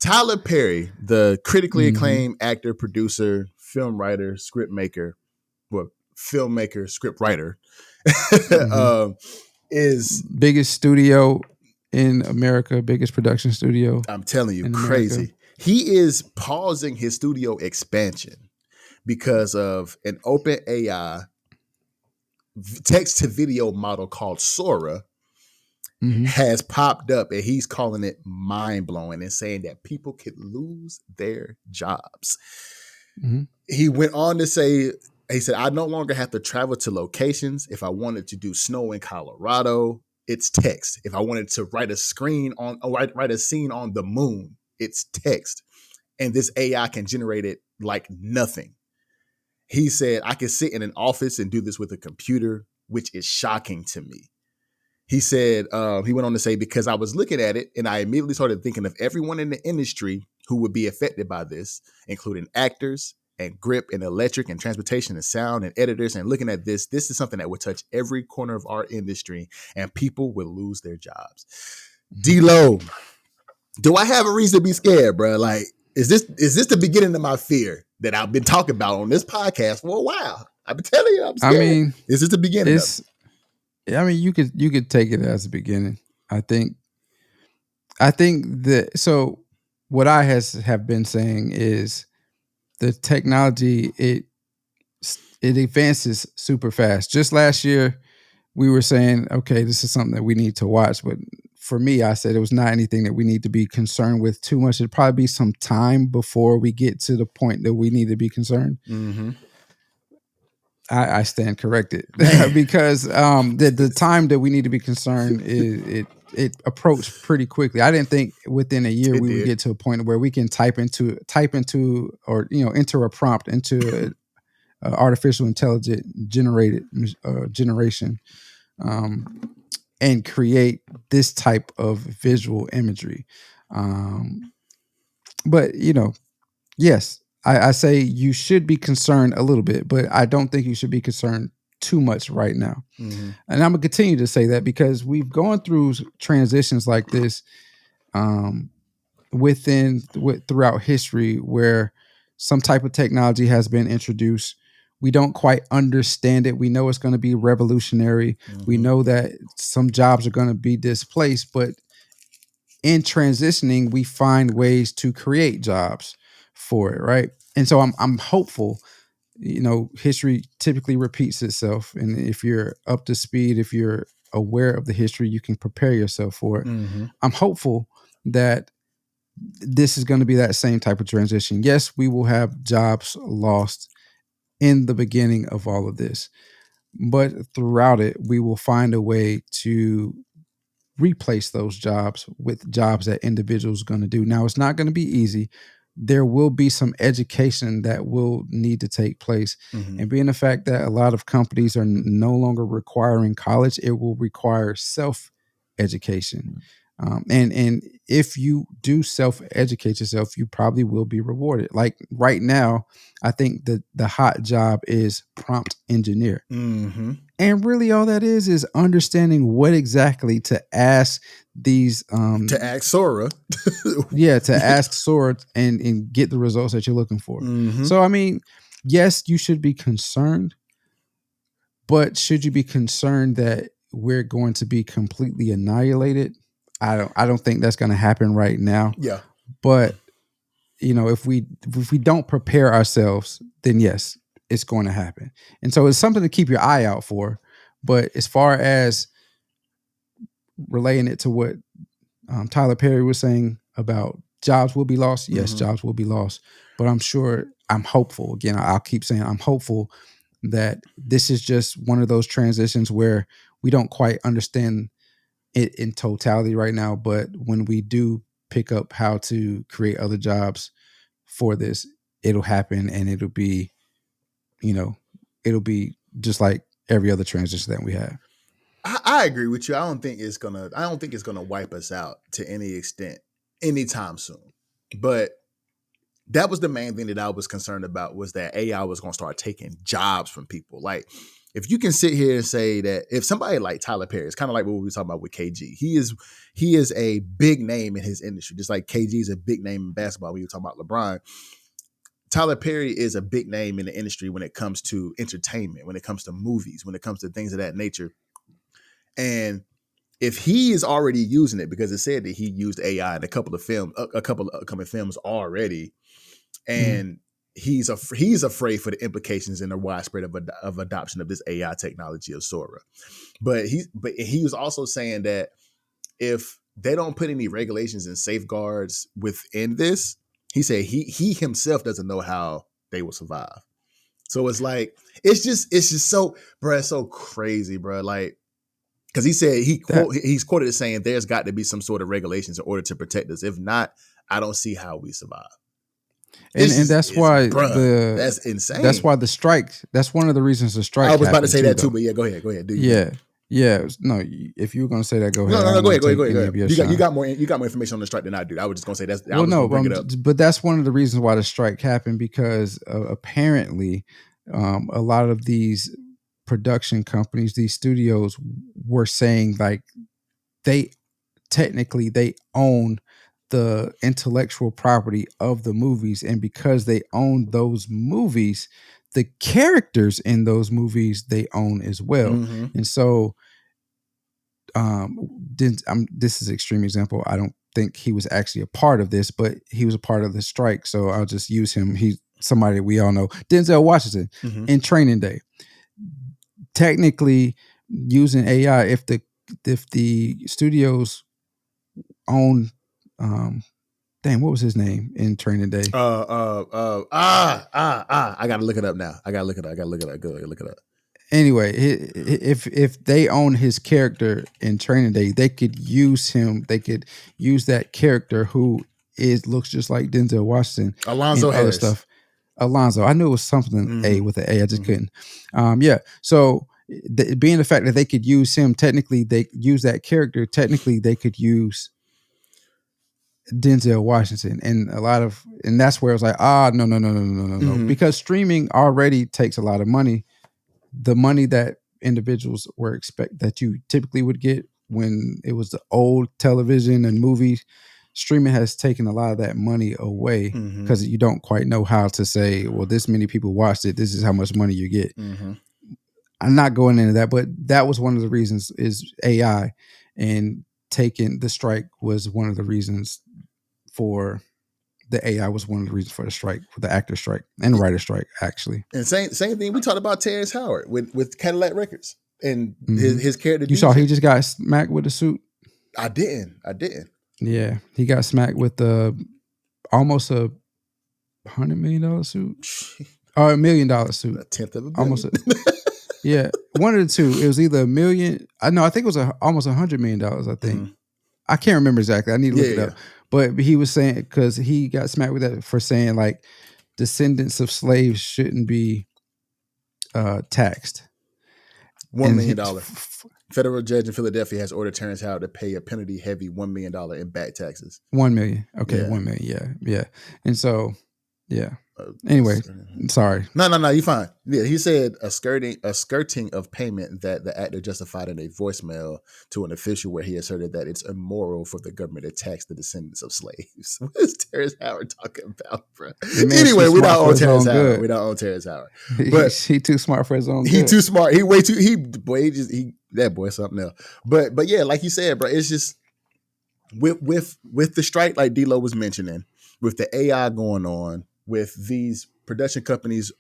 Tyler Perry, the critically Mm-hmm. acclaimed actor, producer, film writer, script maker, well, filmmaker, script writer, Mm-hmm. is, Biggest studio in America, biggest production studio I'm telling you, in America. crazy. He is pausing his studio expansion because of an OpenAI text to video model called Sora Mm-hmm. has popped up, and he's calling it mind blowing and saying that people could lose their jobs. Mm-hmm. He went on to say, he said, I no longer have to travel to locations. If I wanted to do snow in Colorado, it's text. If I wanted to write a write a scene on the moon, it's text. And this AI can generate it like nothing. He said, I can sit in an office and do this with a computer, which is shocking to me. He said, he went on to say, because I was looking at it and I immediately started thinking of everyone in the industry who would be affected by this, including actors and grip and electric and transportation and sound and editors. And looking at this is something that would touch every corner of our industry and people would lose their jobs. D-Lo, do I have a reason to be scared, bro? Like, is this the beginning of my fear that I've been talking about on this podcast for a while? I've been telling you I'm I scared. mean, Is this the beginning of it? I mean, you could take it as a beginning. I think that, so what I have been saying is the technology, it advances super fast. Just last year we were saying, okay, this is something that we need to watch, but for me, I said it was not anything that we need to be concerned with too much. It'd probably be some time before we get to the point that we need to be concerned. Mm-hmm. I stand corrected because the time that we need to be concerned it approached pretty quickly. I didn't think within a year we would get to a point where we can type into or enter a prompt into artificial intelligent generation and create this type of visual imagery. But yes, I say you should be concerned a little bit, but I don't think you should be concerned too much right now. Mm-hmm. And I'm gonna continue to say that because we've gone through transitions like this throughout history where some type of technology has been introduced. We don't quite understand it. We know it's going to be revolutionary. Mm-hmm. We know that some jobs are going to be displaced, but in transitioning, we find ways to create jobs for it, right? And so I'm hopeful. History typically repeats itself, and if you're up to speed, if you're aware of the history, you can prepare yourself for it. Mm-hmm. I'm hopeful that this is going to be that same type of transition. Yes, we will have jobs lost in the beginning of all of this, but throughout it, we will find a way to replace those jobs with jobs that individuals are going to do. Now, it's not going to be easy. There will be some education that will need to take place. Mm-hmm. And being the fact that a lot of companies are no longer requiring college, it will require self-education. And if you do self-educate yourself, you probably will be rewarded. Like right now, I think that the hot job is prompt engineer. Mm-hmm. And really all that is understanding what exactly to ask these to ask Sora. to ask Sora and get the results that you're looking for. Mm-hmm. So I mean, yes, you should be concerned, but should you be concerned that we're going to be completely annihilated? I don't think that's going to happen right now. Yeah. But if we don't prepare ourselves, then yes, it's going to happen. And so it's something to keep your eye out for. But as far as relaying it to what Tyler Perry was saying about jobs will be lost, yes, Mm-hmm. jobs will be lost. But I'm hopeful. Again, I'll keep saying I'm hopeful that this is just one of those transitions where we don't quite understand it in totality right now. But when we do pick up how to create other jobs for this, it'll happen, and it'll be just like every other transition that we have. I agree with you. I don't think it's gonna wipe us out to any extent anytime soon. But that was the main thing that I was concerned about, was that AI was going to start taking jobs from people. Like, if you can sit here and say that if somebody like Tyler Perry, it's kind of like what we were talking about with KG. He is a big name in his industry, just like KG is a big name in basketball. We were talking about LeBron. Tyler Perry is a big name in the industry when it comes to entertainment, when it comes to movies, when it comes to things of that nature. And if he is already using it, because it said that he used AI in a couple of films, a couple of upcoming films already, and he's afraid for the implications and the widespread of adoption of this AI technology of Sora. But he was also saying that if they don't put any regulations and safeguards within this, he said he himself doesn't know how they will survive. So it's like it's just so, bro, it's so crazy, bro. Like, because he said he's quoted as saying there's got to be some sort of regulations in order to protect us. If not, I don't see how we survive. And that's why that's insane. That's why the strike. That's one of the reasons the strike. I was about to say that too, but yeah, go ahead. Yeah. No, if you were going to say that, go ahead. No, go ahead. You got more information on the strike than I do. I was just going to say that's. But that's one of the reasons why the strike happened, because apparently, a lot of these production companies, these studios, were saying like they own the intellectual property of the movies, and because they own those movies, the characters in those movies they own as well. Mm-hmm. And so this is an extreme example. I don't think he was actually a part of this, but he was a part of the strike, so I'll just use him. He's somebody we all know. Denzel Washington in Training Day, technically using AI, if the studios own what was his name in Training Day? I gotta look it up now. I gotta look it up. Anyway, if they own his character in Training Day, they could use him. They could use that character who looks just like Denzel Washington. Alonzo Harris. Other stuff. Alonzo. I knew it was something A with an A. I just couldn't. Yeah. So being the fact that they could use him, technically they use that character. Technically, they could use Denzel Washington, and that's where it was like, no, because streaming already takes a lot of money. The money that individuals that you typically would get when it was the old television and movies, streaming has taken a lot of that money away, because you don't quite know how to say, well, this many people watched it, this is how much money you get. I'm not going into that, but that was one of the reasons is AI, and taking the strike was one of the reasons for the AI was one of the reasons for the strike, for the actor strike and writer strike, actually. And same thing we talked about Terrence Howard with Cadillac Records and his character. You saw he just got smacked with a suit? I didn't. Yeah, he got smacked with almost $100 million suit, or $1 million suit, a tenth of a billion. Almost. Yeah, one of the two. It was either $1 million. I think it was almost $100 million. I think. I can't remember exactly. I need to look it up. But he was saying, because he got smacked with that for saying like descendants of slaves shouldn't be taxed. $1 million. Federal judge in Philadelphia has ordered Terrence Howard to pay a penalty-heavy $1 million in back taxes. $1 million. Okay, $1 million. Yeah. And so, yeah. Anyway, sorry. No, you're fine. Yeah, he said a skirting of payment that the actor justified in a voicemail to an official, where he asserted that it's immoral for the government to tax the descendants of slaves. What is Terrence Howard talking about, bro? Anyway, we don't own Terrence Howard. We don't own Terrence Howard. But he too smart for his own. He too smart. He way too. That boy something else. But yeah, like you said, bro, it's just with the strike, like D-Lo was mentioning, with the AI going on, with these production companies,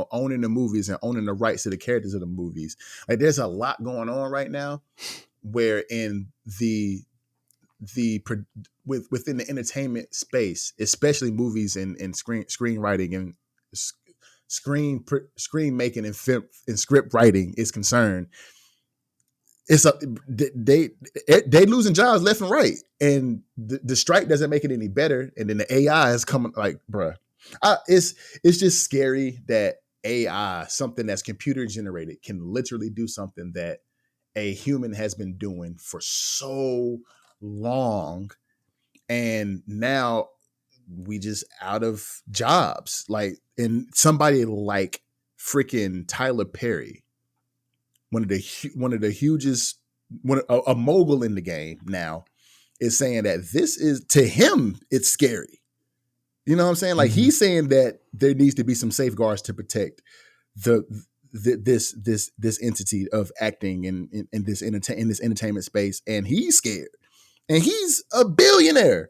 owning the movies and owning the rights to the characters of the movies. Like, there's a lot going on right now, where in within the entertainment space, especially movies and screenwriting and screen making and film and script writing is concerned, they losing jobs left and right, and the strike doesn't make it any better. And then the AI is coming, like, bruh. It's just scary that AI, something that's computer generated, can literally do something that a human has been doing for so long, and now we just out of jobs. Like, and somebody like freaking Tyler Perry, one of the hugest, a mogul in the game now, is saying that this is, to him, it's scary. You know what I'm saying? Like, he's saying that there needs to be some safeguards to protect this entity of acting in this entertainment space, and he's scared, and he's a billionaire,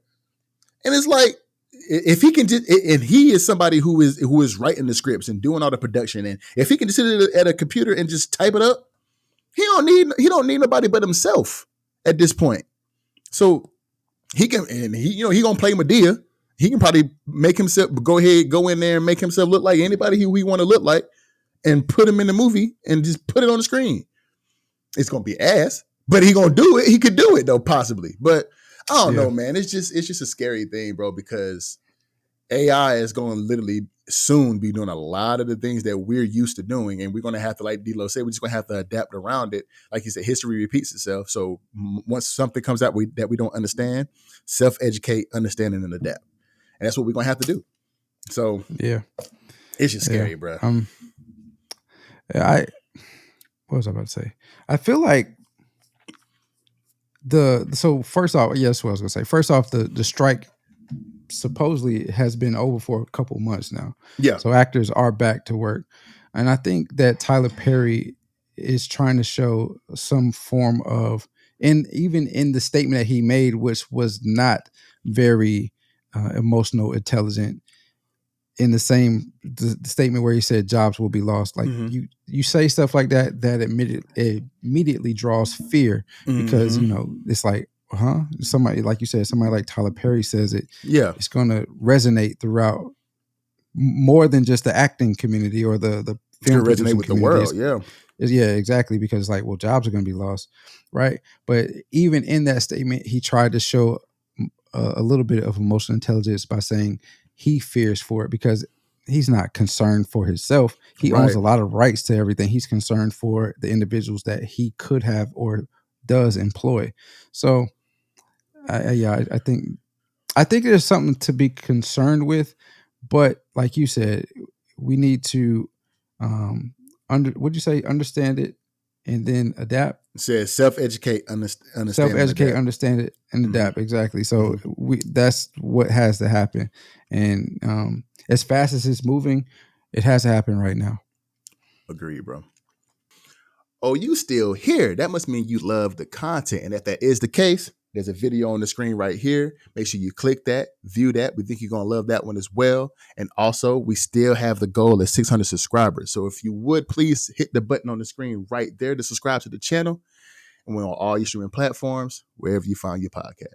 and it's like, if he can just, and he is somebody who is writing the scripts and doing all the production, and if he can just sit at a computer and just type it up, he don't need nobody but himself at this point. So he can, and he gonna play Medea. He can probably make himself go in there and make himself look like anybody who he want to look like, and put him in the movie and just put it on the screen. It's gonna be ass, but he gonna do it. He could do it though, possibly. But I don't know, man. It's just a scary thing, bro, because AI is going to literally soon be doing a lot of the things that we're used to doing, and we're going to have to, like D-Lo said, we're just going to have to adapt around it. Like you said, history repeats itself. So once something comes out that we don't understand, self-educate, understand, and adapt. And that's what we're going to have to do. So yeah, it's just scary, bro. What was I about to say? I feel like first off, yes, what I was going to say. First off, the strike supposedly has been over for a couple months now. Yeah. So actors are back to work. And I think that Tyler Perry is trying to show some form of, and even in the statement that he made, which was not very emotional, intelligent, in the statement where he said jobs will be lost. Like you say stuff like that immediately draws fear, because it's like, somebody, like you said, somebody like Tyler Perry says it, it's going to resonate throughout more than just the acting community or the film resonate with community. The world. Yeah, exactly, because like, well, jobs are going to be lost, right? But even in that statement, he tried to show a little bit of emotional intelligence by saying he fears for it, because he's not concerned for himself. He owns a lot of rights to everything. He's concerned for the individuals that he could have or does employ. So I think there's something to be concerned with, but like you said, we need to what'd you say? Understand it and then adapt. It says self-educate, understand, self-educate, understand it, and adapt. Exactly. So that's what has to happen. And as fast as it's moving, it has to happen right now. Agreed, bro. Oh, you still here? That must mean you love the content. And if that is the case, there's a video on the screen right here. Make sure you click that, view that. We think you're going to love that one as well. And also, we still have the goal of 600 subscribers. So if you would, please hit the button on the screen right there to subscribe to the channel. And we're on all your streaming platforms, wherever you find your podcast.